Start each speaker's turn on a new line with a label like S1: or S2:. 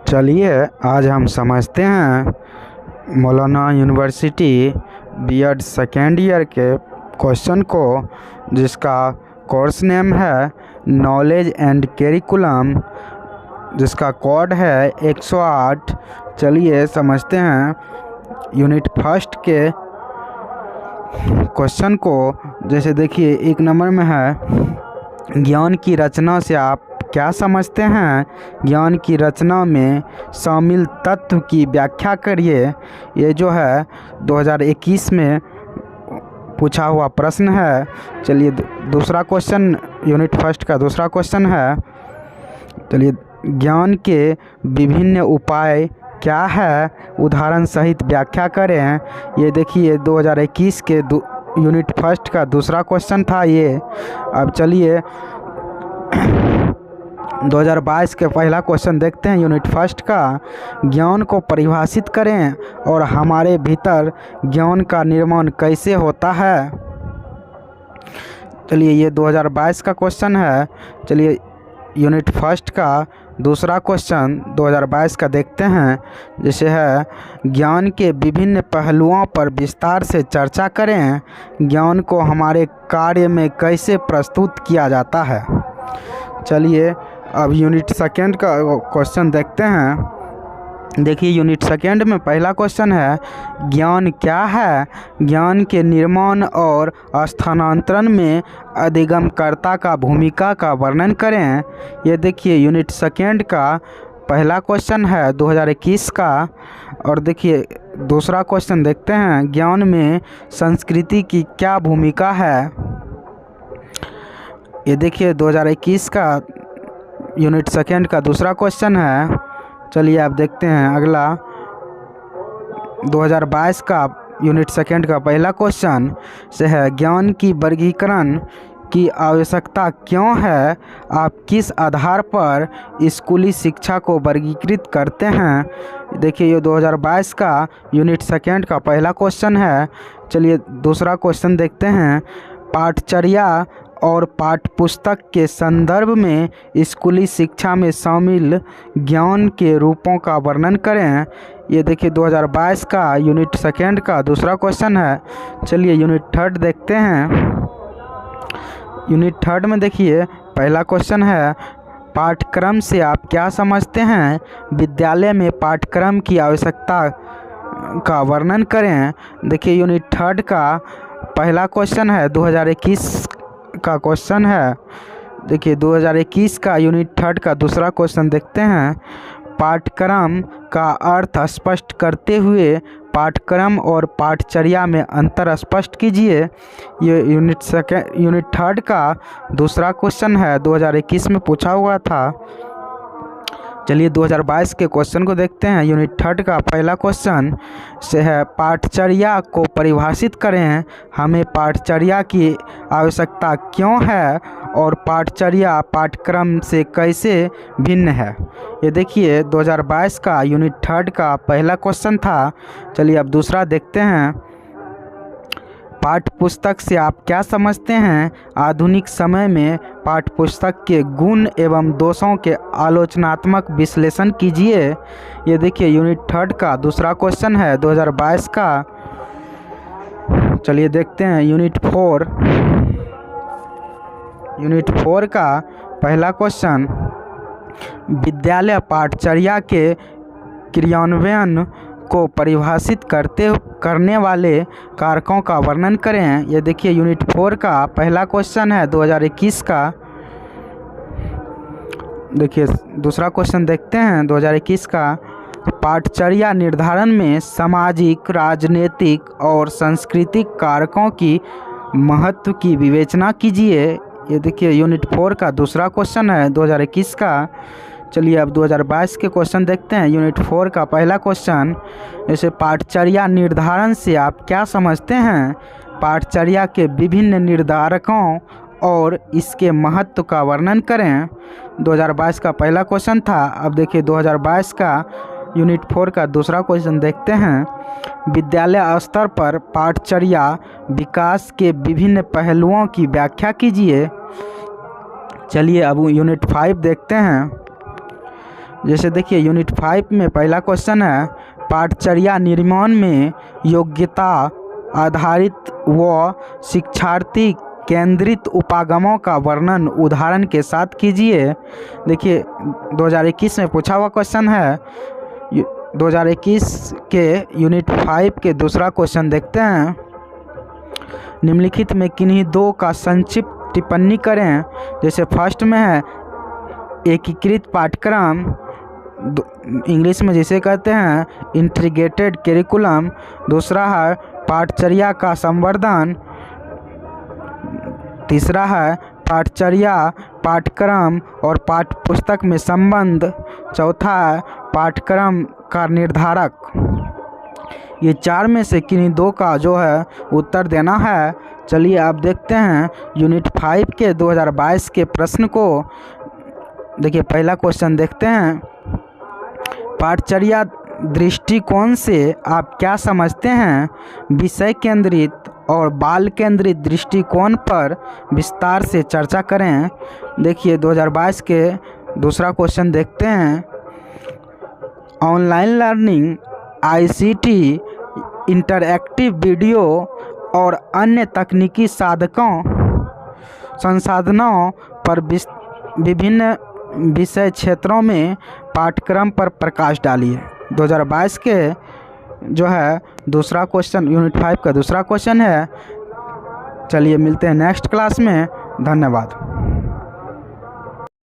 S1: चलिए आज हम समझते हैं मौलाना यूनिवर्सिटी बीएड सेकेंड ईयर के क्वेश्चन को, जिसका कोर्स नेम है नॉलेज एंड करिकुलम, जिसका कोड है 108। चलिए समझते हैं यूनिट फर्स्ट के क्वेश्चन को। जैसे देखिए, एक नंबर में है ज्ञान की रचना से आप क्या समझते हैं, ज्ञान की रचना में शामिल तत्व की व्याख्या करिए। ये जो है 2021 में पूछा हुआ प्रश्न है। चलिए दूसरा क्वेश्चन, यूनिट फर्स्ट का दूसरा क्वेश्चन है। चलिए, ज्ञान के विभिन्न उपाय क्या है, उदाहरण सहित व्याख्या करें। ये देखिए 2021 के यूनिट फर्स्ट का दूसरा क्वेश्चन था ये। अब चलिए 2022 के पहला क्वेश्चन देखते हैं यूनिट फर्स्ट का। ज्ञान को परिभाषित करें और हमारे भीतर ज्ञान का निर्माण कैसे होता है। चलिए ये 2022 का क्वेश्चन है। चलिए यूनिट फर्स्ट का दूसरा क्वेश्चन 2022 का देखते हैं। जैसे है ज्ञान के विभिन्न पहलुओं पर विस्तार से चर्चा करें, ज्ञान को हमारे कार्य में कैसे प्रस्तुत किया जाता है। चलिए अब यूनिट सेकेंड का क्वेश्चन देखते हैं। देखिए यूनिट सेकेंड में पहला क्वेश्चन है ज्ञान क्या है, ज्ञान के निर्माण और स्थानांतरण में अधिगमकर्ता का भूमिका का वर्णन करें। ये देखिए यूनिट सेकेंड का पहला क्वेश्चन है 2021 का। और देखिए दूसरा क्वेश्चन देखते हैं, ज्ञान में संस्कृति की क्या भूमिका है। ये देखिए 2021 का यूनिट सेकेंड का दूसरा क्वेश्चन है। चलिए आप देखते हैं अगला 2022 का यूनिट सेकेंड का पहला क्वेश्चन से है ज्ञान की वर्गीकरण की आवश्यकता क्यों है, आप किस आधार पर स्कूली शिक्षा को वर्गीकृत करते हैं। देखिए ये 2022 का यूनिट सेकेंड का पहला क्वेश्चन है। चलिए दूसरा क्वेश्चन देखते हैं, पाठचर्या और पाठ्यपुस्तक के संदर्भ में स्कूली शिक्षा में शामिल ज्ञान के रूपों का वर्णन करें। ये देखिए 2022 का यूनिट सेकेंड का दूसरा क्वेश्चन है। चलिए यूनिट थर्ड देखते हैं। यूनिट थर्ड में देखिए पहला क्वेश्चन है, पाठ्यक्रम से आप क्या समझते हैं, विद्यालय में पाठ्यक्रम की आवश्यकता का वर्णन करें। देखिए यूनिट थर्ड का पहला क्वेश्चन है 2021 का क्वेश्चन है। देखिए 2021 का यूनिट थर्ड का दूसरा क्वेश्चन देखते हैं, पाठ्यक्रम का अर्थ स्पष्ट करते हुए पाठ्यक्रम और पाठचर्या में अंतर स्पष्ट कीजिए। ये यूनिट थर्ड का दूसरा क्वेश्चन है, 2021 में पूछा हुआ था। चलिए 2022 के क्वेश्चन को देखते हैं। यूनिट थर्ड का पहला क्वेश्चन से है पाठचर्या को परिभाषित करें, हमें पाठचर्या की आवश्यकता क्यों है और पाठचर्या पाठ्यक्रम से कैसे भिन्न है। ये देखिए 2022 का यूनिट थर्ड का पहला क्वेश्चन था। चलिए अब दूसरा देखते हैं, पाठ्यपुस्तक से आप क्या समझते हैं, आधुनिक समय में पाठ्यपुस्तक के गुण एवं दोषों के आलोचनात्मक विश्लेषण कीजिए। ये देखिए यूनिट थर्ड का दूसरा क्वेश्चन है 2022 का। चलिए देखते हैं यूनिट फोर का पहला क्वेश्चन, विद्यालय पाठचर्या के क्रियान्वयन को परिभाषित करने वाले कारकों का वर्णन करें। ये देखिए यूनिट 4 का पहला क्वेश्चन है 2021 का। देखिए दूसरा क्वेश्चन देखते हैं 2021 का, पाठचर्या निर्धारण में सामाजिक, राजनीतिक और सांस्कृतिक कारकों की महत्व की विवेचना कीजिए। ये देखिए यूनिट 4 का दूसरा क्वेश्चन है 2021 का। चलिए अब 2022 के क्वेश्चन देखते हैं। यूनिट 4 का पहला क्वेश्चन, जैसे पाठचर्या निर्धारण से आप क्या समझते हैं, पाठचर्या के विभिन्न निर्धारकों और इसके महत्व का वर्णन करें। 2022 का पहला क्वेश्चन था। अब देखिए 2022 का यूनिट 4 का दूसरा क्वेश्चन देखते हैं, विद्यालय स्तर पर पाठचर्या विकास के विभिन्न पहलुओं की व्याख्या कीजिए। चलिए अब यूनिट 5 देखते हैं। जैसे देखिए यूनिट 5 में पहला क्वेश्चन है, पाठचर्या निर्माण में योग्यता आधारित व शिक्षार्थी केंद्रित उपागमों का वर्णन उदाहरण के साथ कीजिए। देखिए 2021 में पूछा हुआ क्वेश्चन है। 2021 के यूनिट 5 के दूसरा क्वेश्चन देखते हैं। निम्नलिखित में किन्हीं दो का संक्षिप्त टिप्पणी करें। जैसे फर्स्ट में है एकीकृत पाठ्यक्रम, इंग्लिश में जिसे कहते हैं इंटीग्रेटेड करिकुलम। दूसरा है पाठचर्या का संवर्धन। तीसरा है पाठचर्या, पाठ्यक्रम और पाठ्यपुस्तक में संबंध। चौथा है पाठ्यक्रम का निर्धारक। ये चार में से किन्हीं दो का जो है उत्तर देना है। चलिए आप देखते हैं यूनिट 5 के 2022 के प्रश्न को। देखिए पहला क्वेश्चन देखते हैं, पाठचर्या दृष्टिकोण से आप क्या समझते हैं? विषय केंद्रित और बाल केंद्रित दृष्टिकोण पर विस्तार से चर्चा करें। देखिए 2022 के दूसरा क्वेश्चन देखते हैं, online learning, ICT, interactive video और अन्य तकनीकी संसाधनों पर विभिन्न विषय क्षेत्रों में पाठ्यक्रम पर प्रकाश डालिए। 2022 के जो है दूसरा क्वेश्चन यूनिट 5 का दूसरा क्वेश्चन है। चलिए मिलते हैं नेक्स्ट क्लास में। धन्यवाद।